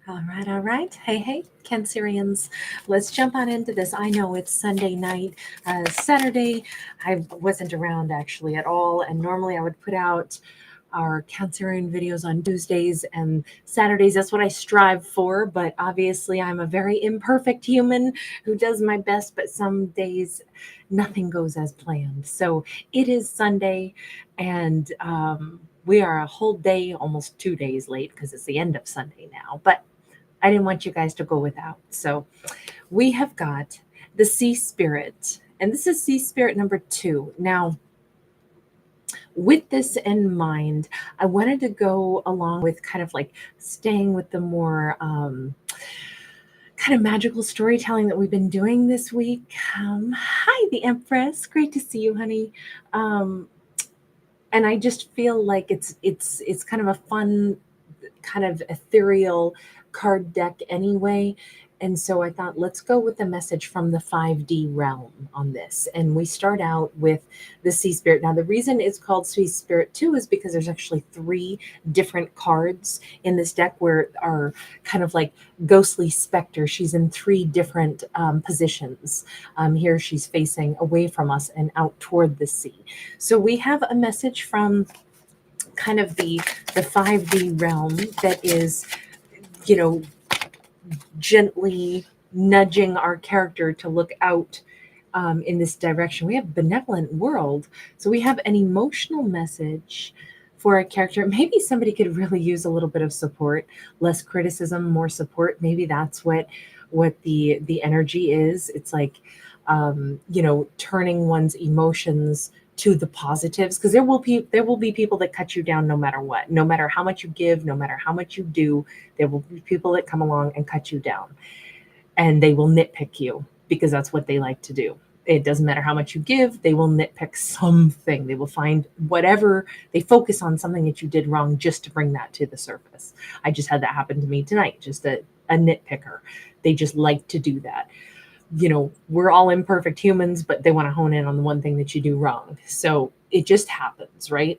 All right, all right. Hey, hey, Cancerians. Let's jump on into this. I know it's Sunday night, Saturday. I wasn't around actually at all, and normally I would put out our Cancerian videos on Tuesdays and Saturdays. That's what I strive for, but obviously I'm a very imperfect human who does my best, but some days nothing goes as planned. So it is Sunday, and we are a whole day, almost 2 days late because it's the end of Sunday now. But I didn't want you guys to go without. So we have got the sea spirit, and this is sea spirit number 2. Now, with this in mind, I wanted to go along with kind of like staying with the more kind of magical storytelling that we've been doing this week. Hi, the Empress. Great to see you, honey. Um, and I just feel like it's kind of a fun kind of ethereal card deck anyway. And so I thought, let's go with the message from the 5D realm on this. And we start out with the Sea Spirit. Now, the reason it's called Sea Spirit 2 is because there's actually 3 different cards in this deck where are kind of like ghostly specter. She's in 3 different positions. Here she's facing away from us and out toward the sea. So we have a message from kind of the 5D realm that is, you know, gently nudging our character to look out in this direction. We have benevolent world, so we have an emotional message for a character. Maybe somebody could really use a little bit of support, less criticism, more support. Maybe that's what the energy is. It's like turning one's emotions to the positives, because there will be people that cut you down no matter what, no matter how much you give, no matter how much you do. There will be people that come along and cut you down, and they will nitpick you because that's what they like to do. It doesn't matter how much you give, they will nitpick something. They will find whatever, they focus on something that you did wrong just to bring that to the surface. I just had that happen to me tonight, just a nitpicker. They just like to do that. We're all imperfect humans, but they want to hone in on the one thing that you do wrong. So it just happens, right?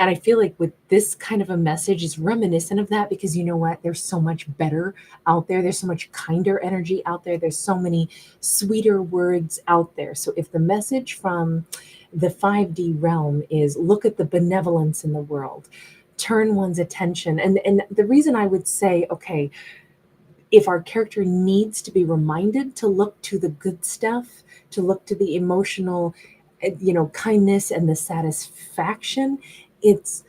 And I feel like with this kind of a message is reminiscent of that, because you know what? There's so much better out there. There's so much kinder energy out there. There's so many sweeter words out there. So if the message from the 5D realm is look at the benevolence in the world, turn one's attention. And the reason I would say, okay, if our character needs to be reminded to look to the good stuff, to look to the emotional, kindness and the satisfaction, it's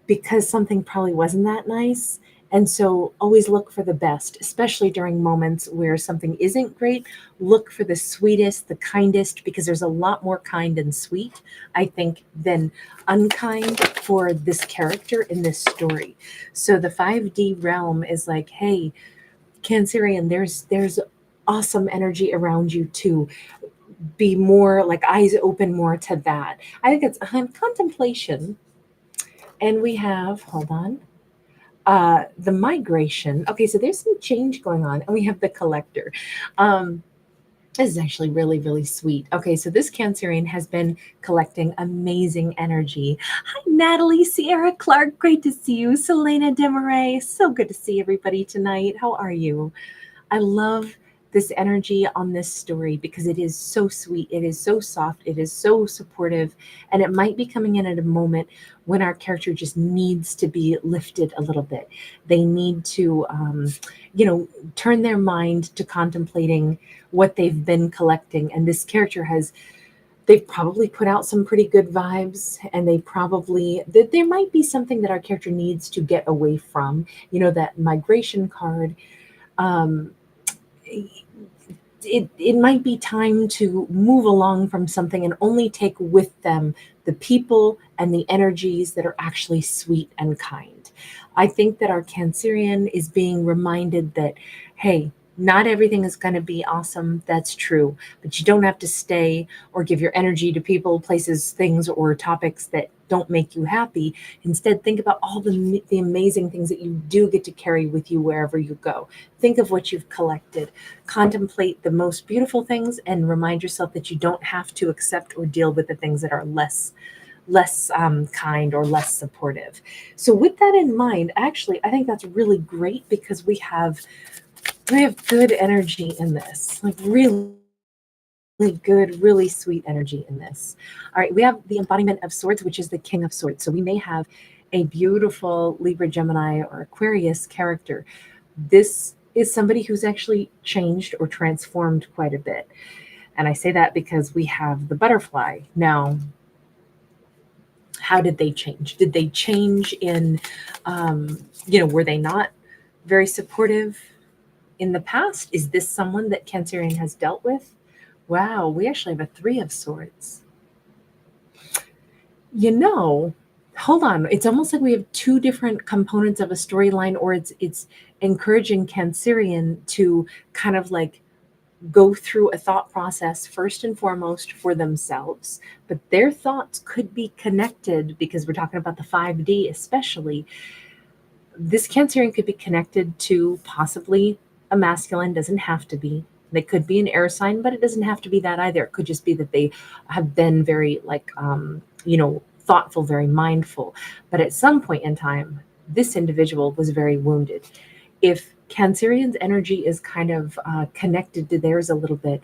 because something probably wasn't that nice. And so always look for the best, especially during moments where something isn't great. Look for the sweetest, the kindest, because there's a lot more kind and sweet, I think, than unkind for this character in this story. So the 5D realm is like, hey, Cancerian, there's awesome energy around you to be more like eyes open more to that. I think it's contemplation. And we have, hold on, the migration. Okay, so there's some change going on. And we have the collector. Um, this is actually really, really sweet. Okay, so this Cancerian has been collecting amazing energy. Hi, Natalie, Sierra Clark. Great to see you. Selena Demaray. So good to see everybody tonight. How are you? I love this energy on this story because it is so sweet. It is so soft. It is so supportive. And it might be coming in at a moment when our character just needs to be lifted a little bit. They need to, turn their mind to contemplating what they've been collecting. And this character they've probably put out some pretty good vibes, and there might be something that our character needs to get away from. That migration card. Um, it might be time to move along from something and only take with them the people and the energies that are actually sweet and kind. I think that our Cancerian is being reminded that, hey, not everything is going to be awesome. That's true. But you don't have to stay or give your energy to people, places, things, or topics that don't make you happy. Instead, think about all the amazing things that you do get to carry with you wherever you go. Think of what you've collected. Contemplate the most beautiful things and remind yourself that you don't have to accept or deal with the things that are less kind or less supportive. So with that in mind, actually, I think that's really great because we have good energy in this, like really good, really sweet energy in this. All right, we have the embodiment of swords, which is the king of swords. So we may have a beautiful Libra, Gemini, or Aquarius character. This is somebody who's actually changed or transformed quite a bit. And I say that because we have the butterfly. Now, how did they change? Did they change in, were they not very supportive in the past? Is this someone that Cancerian has dealt with? Wow, we actually have a three of swords. You know, hold on. It's almost like we have two different components of a storyline, or it's encouraging Cancerian to kind of like go through a thought process first and foremost for themselves, but their thoughts could be connected because we're talking about the 5D especially. This Cancerian could be connected to possibly a masculine, doesn't have to be. They could be an air sign, but it doesn't have to be that either. It could just be that they have been very like thoughtful, very mindful. But at some point in time, this individual was very wounded. If Cancerian's energy is kind of connected to theirs a little bit,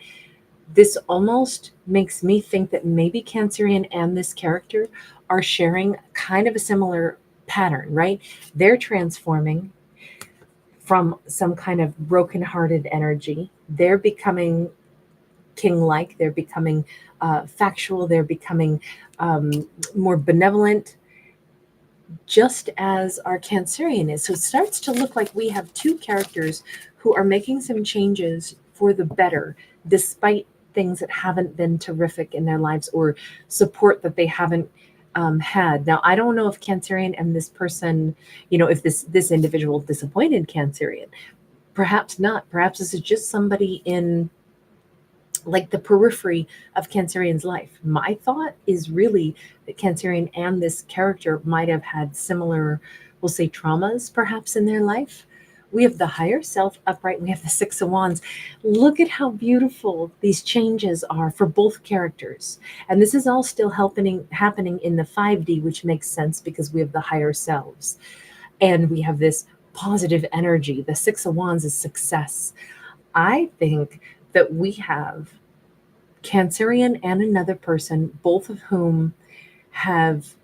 this almost makes me think that maybe Cancerian and this character are sharing kind of a similar pattern, right? They're transforming from some kind of broken-hearted energy. They're becoming king-like. They're becoming factual. They're becoming more benevolent, just as our Cancerian is. So it starts to look like we have two characters who are making some changes for the better, despite things that haven't been terrific in their lives or support that they haven't had. Now, I don't know if Cancerian and this person, if this individual disappointed Cancerian. Perhaps not. Perhaps this is just somebody in like the periphery of Cancerian's life. My thought is really that Cancerian and this character might have had similar, we'll say, traumas perhaps in their life. We have the higher self upright, and we have the Six of Wands. Look at how beautiful these changes are for both characters. And this is all still happening in the 5D, which makes sense because we have the higher selves. And we have this positive energy. The Six of Wands is success. I think that we have Cancerian and another person, both of whom have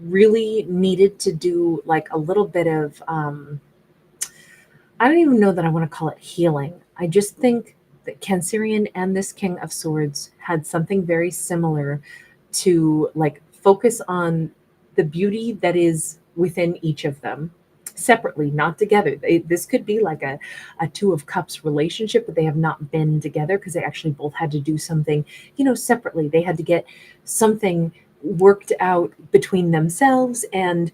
really needed to do like a little bit of, I don't even know that I want to call it healing. I just think that Cancerian and this King of Swords had something very similar to like focus on the beauty that is within each of them separately, not together. This could be like a Two of Cups relationship, but they have not been together because they actually both had to do something, separately. They had to get something worked out between themselves and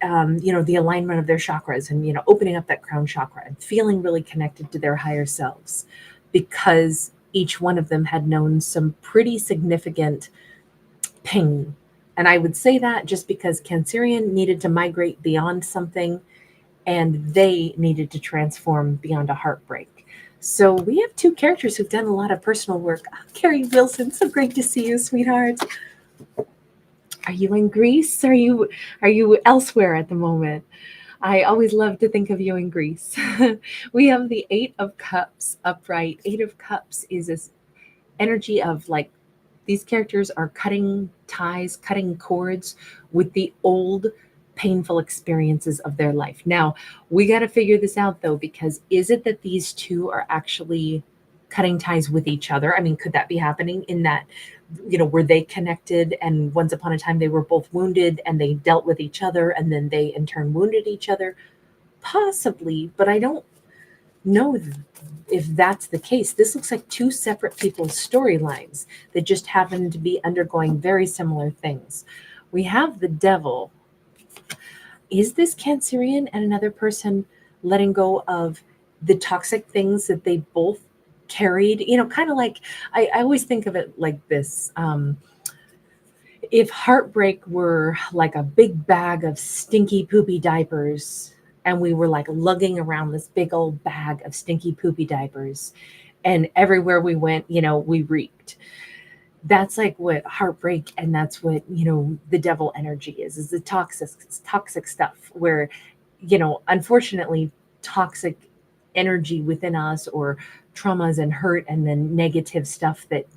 the alignment of their chakras and, opening up that crown chakra and feeling really connected to their higher selves because each one of them had known some pretty significant pain. And I would say that just because Cancerian needed to migrate beyond something and they needed to transform beyond a heartbreak. So we have two characters who've done a lot of personal work. Oh, Carrie Wilson, so great to see you, sweetheart. Are you in Greece? Are you elsewhere at the moment? I always love to think of you in Greece. We have the Eight of Cups upright. Eight of Cups is this energy of like these characters are cutting ties, cutting cords with the old painful experiences of their life. Now, we got to figure this out though, because is it that these two are actually cutting ties with each other? I mean, could that be happening in that, were they connected and once upon a time they were both wounded and they dealt with each other and then they in turn wounded each other? Possibly, but I don't know if that's the case. This looks like two separate people's storylines that just happen to be undergoing very similar things. We have the Devil. Is this Cancerian and another person letting go of the toxic things that they both carried? Kind of like I always think of it like this. If heartbreak were like a big bag of stinky poopy diapers and we were like lugging around this big old bag of stinky poopy diapers and everywhere we went, we reeked. That's like what heartbreak, and that's what, the devil energy is the toxic stuff where, unfortunately, toxic energy within us, or traumas and hurt, and then negative stuff that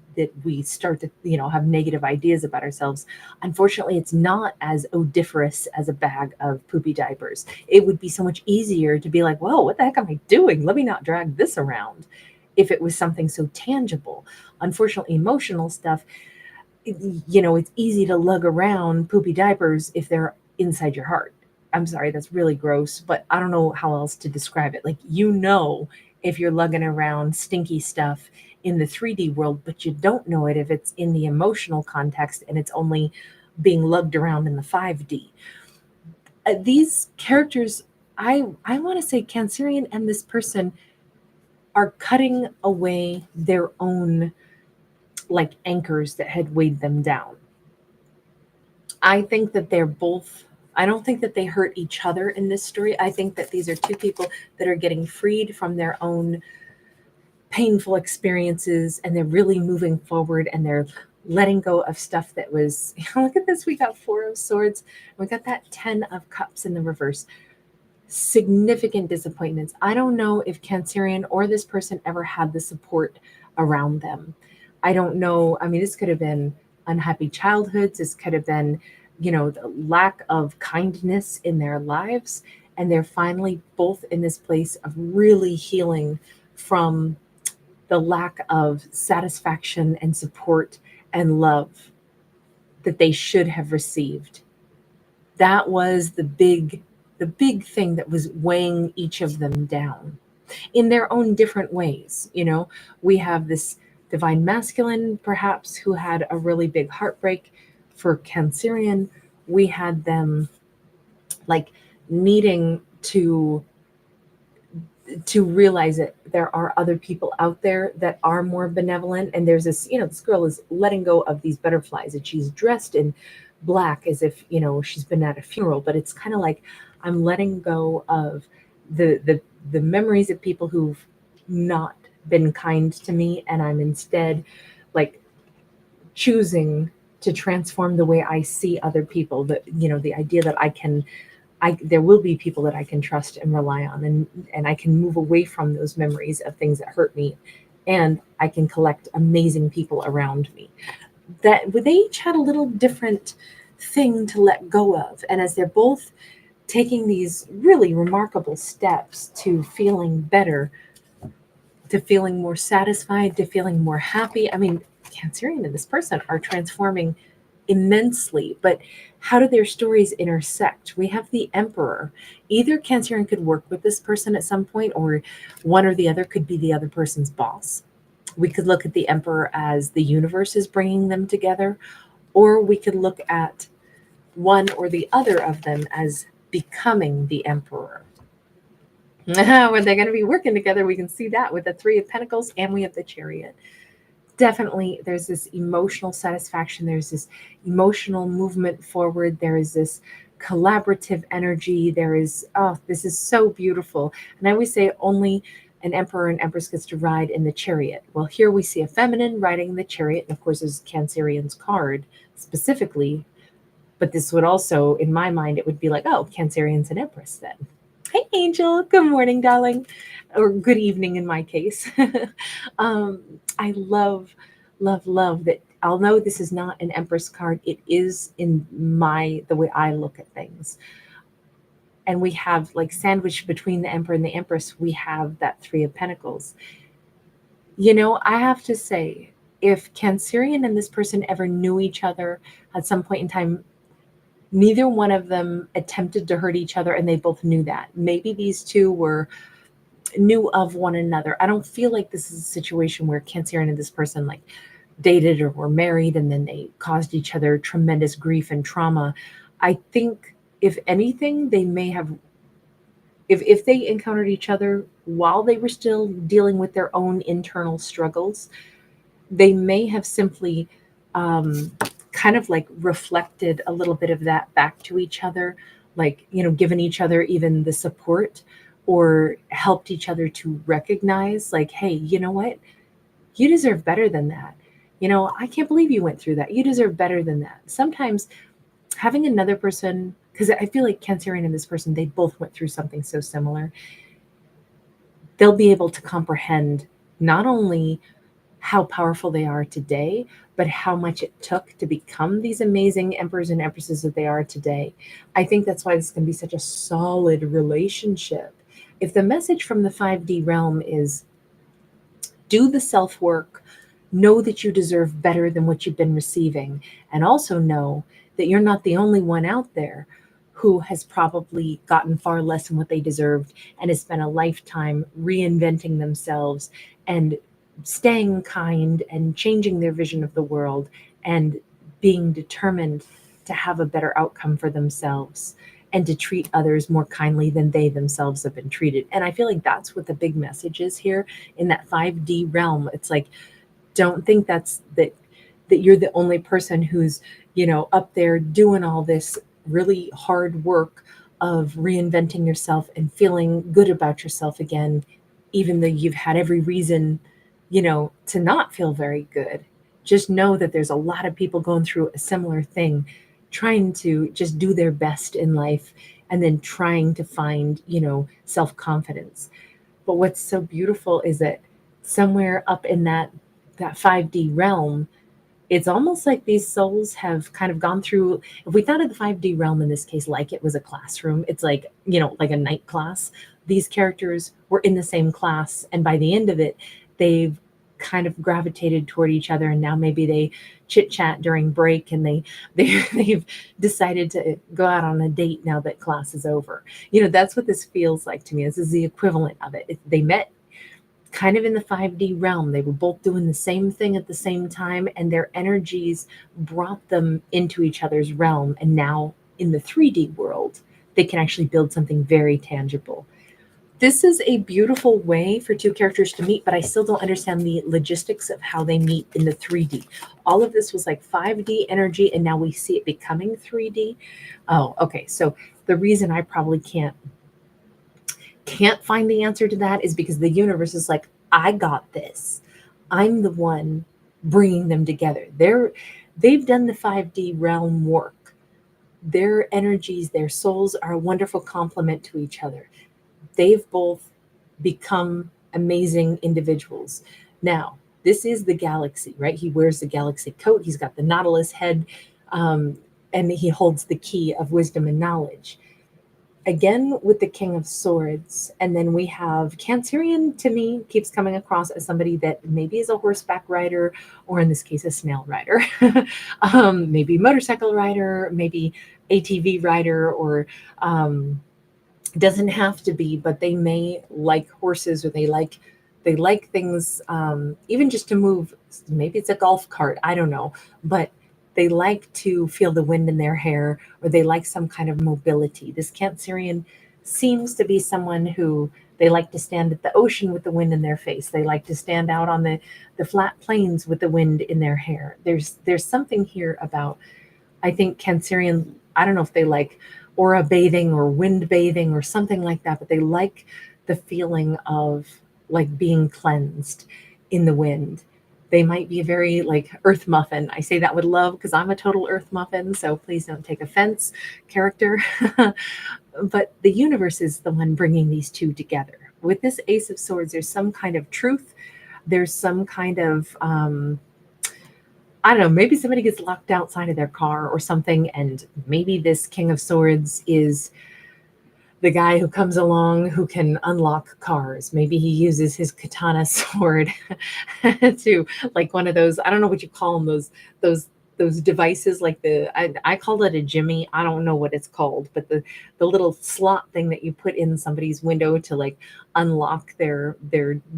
we start to, have negative ideas about ourselves. Unfortunately, it's not as odoriferous as a bag of poopy diapers. It would be so much easier to be like, whoa, what the heck am I doing? Let me not drag this around, if it was something so tangible. Unfortunately, emotional stuff, it's easy to lug around poopy diapers if they're inside your heart. I'm sorry, that's really gross, but I don't know how else to describe it. Like, if you're lugging around stinky stuff in the 3D world, but you don't know it if it's in the emotional context and it's only being lugged around in the 5D. These characters, I want to say Cancerian and this person are cutting away their own, like, anchors that had weighed them down. I think that they're both, I don't think that they hurt each other in this story. I think that these are two people that are getting freed from their own painful experiences, and they're really moving forward, and they're letting go of stuff that was, look at this, we got 4 of Swords, we got that 10 of Cups in the reverse. Significant disappointments. I don't know if Cancerian or this person ever had the support around them. I don't know. I mean, this could have been unhappy childhoods. This could have been, the lack of kindness in their lives. And they're finally both in this place of really healing from the lack of satisfaction and support and love that they should have received. That was the big thing that was weighing each of them down in their own different ways. We have this divine masculine, perhaps, who had a really big heartbreak. For Cancerian, we had them, like, needing to realize that there are other people out there that are more benevolent. And there's this, this girl is letting go of these butterflies, and she's dressed in black as if, she's been at a funeral. But it's kind of like, I'm letting go of the memories of people who've not been kind to me, and I'm instead, like, choosing to transform the way I see other people. The idea that there will be people that I can trust and rely on, and I can move away from those memories of things that hurt me, and I can collect amazing people around me. That they each had a little different thing to let go of, and as they're both taking these really remarkable steps to feeling better, to feeling more satisfied, to feeling more happy. I mean, Cancerian and this person are transforming immensely, but how do their stories intersect? We have the Emperor. Either Cancerian could work with this person at some point, or one or the other could be the other person's boss. We could look at the Emperor as the universe is bringing them together, or we could look at one or the other of them as becoming the Emperor. When they're going to be working together, we can see that with the 3 of Pentacles, and we have the Chariot. Definitely, there's this emotional satisfaction. There's this emotional movement forward. There is this collaborative energy. There is, oh, this is so beautiful. And I always say only an emperor and empress gets to ride in the chariot. Well, here we see a feminine riding the chariot. And of course, there's Cancerian's card specifically. But this would also, in my mind, it would be like, oh, Cancerian's an empress then. Hey, Angel. Good morning, darling. Or good evening in my case. I love, love, love that. Although this is not an Empress card, it is in the way I look at things. And we have, like, sandwiched between the Emperor and the Empress, we have that 3 of Pentacles. I have to say, if Cancerian and this person ever knew each other at some point in time, neither one of them attempted to hurt each other, and they both knew that. Maybe these two knew of one another. I don't feel like this is a situation where Cancerian and this person, like, dated or were married and then they caused each other tremendous grief and trauma. I think, if anything, they may have, if they encountered each other while they were still dealing with their own internal struggles, they may have simply kind of, like, reflected a little bit of that back to each other, like, given each other even the support, or helped each other to recognize, like, hey, you know what? You deserve better than that. I can't believe you went through that. You deserve better than that. Sometimes having another person, because I feel like Cancerian and this person, they both went through something so similar, they'll be able to comprehend not only how powerful they are today, but how much it took to become these amazing emperors and empresses that they are today. I think that's why this can be such a solid relationship. If the message from the 5D realm is do the self work, know that you deserve better than what you've been receiving, and also know that you're not the only one out there who has probably gotten far less than what they deserved and has spent a lifetime reinventing themselves and staying kind and changing their vision of the world and being determined to have a better outcome for themselves and to treat others more kindly than they themselves have been treated. And I feel like that's what the big message is here in that 5D realm. It's like, don't think that you're the only person who's, up there doing all this really hard work of reinventing yourself and feeling good about yourself again, even though you've had every reason, to not feel very good. Just know that there's a lot of people going through a similar thing, trying to just do their best in life and then trying to find, self-confidence. But what's so beautiful is that somewhere up in that 5D realm, it's almost like these souls have kind of gone through. If we thought of the 5D realm in this case like it was a classroom, it's like, like a night class. These characters were in the same class, and by the end of it, they've kind of gravitated toward each other, and now maybe they chit chat during break, and they've decided to go out on a date now that class is over. That's what this feels like to me. This is the equivalent of it. They met kind of in the 5D realm. They were both doing the same thing at the same time, and their energies brought them into each other's realm. And now in the 3D world, they can actually build something very tangible. This is a beautiful way for two characters to meet, but I still don't understand the logistics of how they meet in the 3D. All of this was like 5D energy, and now we see it becoming 3D. Oh, okay. So the reason I probably can't find the answer to that is because the universe is like, I got this. I'm the one bringing them together. They've done the 5D realm work. Their energies, their souls are a wonderful complement to each other. They've both become amazing individuals. Now, this is the galaxy, right? He wears the galaxy coat. He's got the Nautilus head, and he holds the key of wisdom and knowledge. Again with the King of Swords. And then we have Cancerian, to me, keeps coming across as somebody that maybe is a horseback rider, or in this case, a snail rider, maybe motorcycle rider, maybe ATV rider, or doesn't have to be, but they may like horses, or they like things, even just to move. Maybe it's a golf cart, I don't know, but they like to feel the wind in their hair, or they like some kind of mobility. This Cancerian seems to be someone who, they like to stand at the ocean with the wind in their face. They like to stand out on the flat plains with the wind in their hair. There's something here about, I think Cancerian, I don't know if they like aura bathing or wind bathing or something like that, but they like the feeling of like being cleansed in the wind. They might be a very like earth muffin. I say that with love because I'm a total earth muffin, so please don't take offense, character. But the universe is the one bringing these two together. With this Ace of Swords, there's some kind of truth. There's some kind of I don't know, maybe somebody gets locked outside of their car or something, and maybe this King of Swords is the guy who comes along who can unlock cars. Maybe he uses his katana sword to, like, one of those, I don't know what you call them, those devices, like I called it a jimmy. I don't know what it's called, but the little slot thing that you put in somebody's window to like unlock their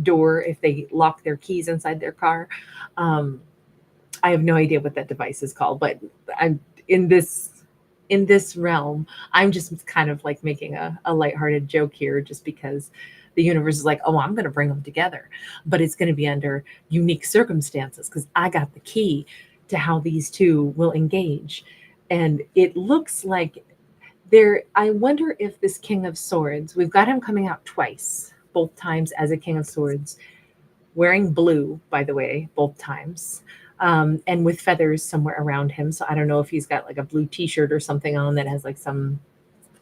door if they lock their keys inside their car. Um, I have no idea what that device is called, but I'm in this realm. I'm just kind of like making a lighthearted joke here, just because the universe is like, oh, I'm going to bring them together, but it's going to be under unique circumstances because I got the key to how these two will engage, and it looks like there. I wonder if this King of Swords, we've got him coming out twice, both times as a King of Swords, wearing blue, by the way, both times. and with feathers somewhere around him. So I don't know if he's got like a blue T-shirt or something on that has like some.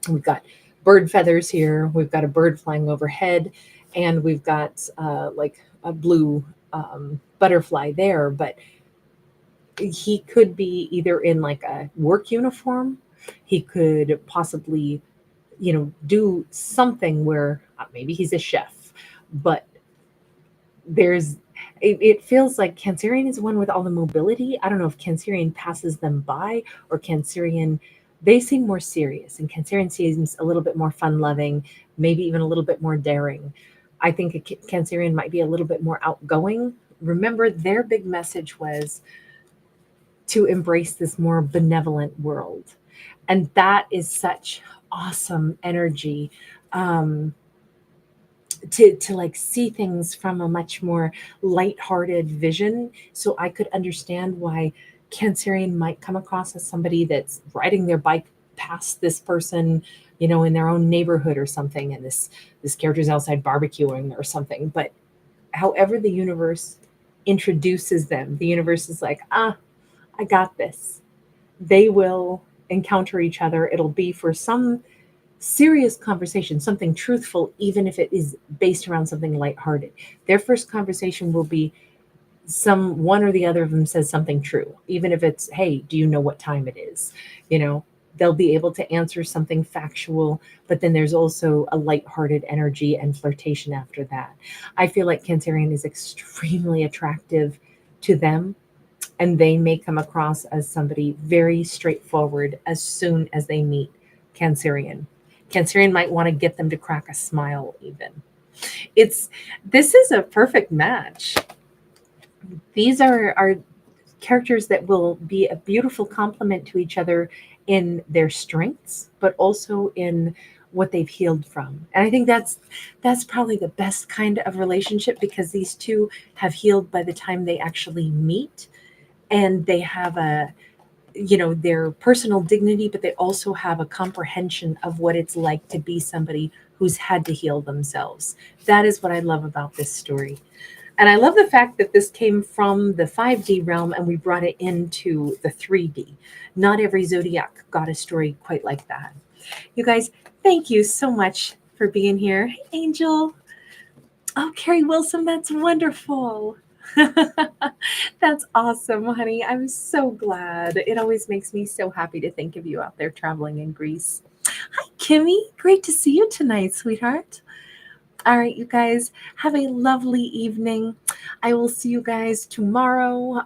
We've got bird feathers here. We've got a bird flying overhead, and we've got like a blue butterfly there. But he could be either in like a work uniform. He could possibly, do something where maybe he's a chef, but there's it feels like Cancerian is one with all the mobility. I don't know if Cancerian passes them by or Cancerian, they seem more serious and Cancerian seems a little bit more fun loving, maybe even a little bit more daring. I think a Cancerian might be a little bit more outgoing. Remember, their big message was to embrace this more benevolent world. And that is such awesome energy. Um, to like see things from a much more lighthearted vision. So I could understand why Cancerian might come across as somebody that's riding their bike past this person, in their own neighborhood or something, and this character's outside barbecuing or something. But however the universe introduces them, the universe is like, I got this. They will encounter each other. It'll be for some serious conversation, something truthful, even if it is based around something lighthearted. Their first conversation will be some one or the other of them says something true, even if it's, hey, do you know what time it is? You know, they'll be able to answer something factual, but then there's also a lighthearted energy and flirtation after that. I feel like Cancerian is extremely attractive to them, and they may come across as somebody very straightforward as soon as they meet Cancerian. Cancerian might want to get them to crack a smile even. It's this is a perfect match. These are characters that will be a beautiful complement to each other in their strengths, but also in what they've healed from. And I think that's probably the best kind of relationship because these two have healed by the time they actually meet, and they have a their personal dignity, but they also have a comprehension of what it's like to be somebody who's had to heal themselves. That is what I love about this story. And I love the fact that this came from the 5D realm and we brought it into the 3D. Not every zodiac got a story quite like that. You guys, thank you so much for being here. Hey, Angel. Oh, Carrie Wilson, that's wonderful. That's awesome, honey. I'm so glad. It always makes me so happy to think of you out there traveling in Greece. Hi, Kimmy. Great to see you tonight, sweetheart. All right, you guys, have a lovely evening. I will see you guys tomorrow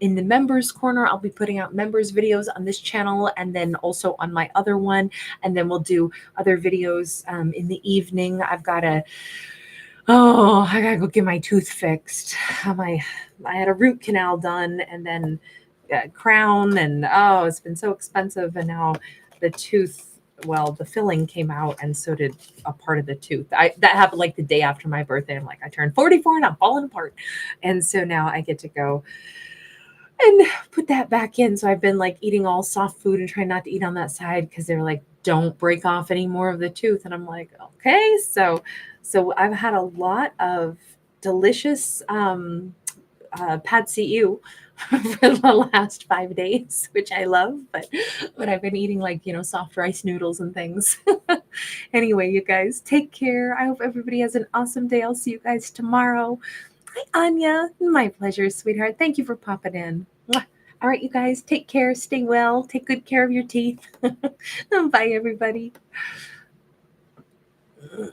in the members corner. I'll be putting out members videos on this channel and then also on my other one. And then we'll do other videos in the evening. I gotta go get my tooth fixed. I had a root canal done and then crown, and it's been so expensive. And now the tooth, well, the filling came out, and so did a part of the tooth. That happened like the day after my birthday. I'm like, I turned 44 and I'm falling apart, and so now I get to go and put that back in. So I've been like eating all soft food and trying not to eat on that side because they're like, don't break off any more of the tooth. And I'm like, okay. So I've had a lot of delicious pad see ew for the last 5 days, which I love, but I've been eating like, soft rice noodles and things. Anyway, you guys take care. I hope everybody has an awesome day. I'll see you guys tomorrow. Hi, Anya. My pleasure, sweetheart. Thank you for popping in. Mwah. All right, you guys, take care. Stay well. Take good care of your teeth. Bye, everybody.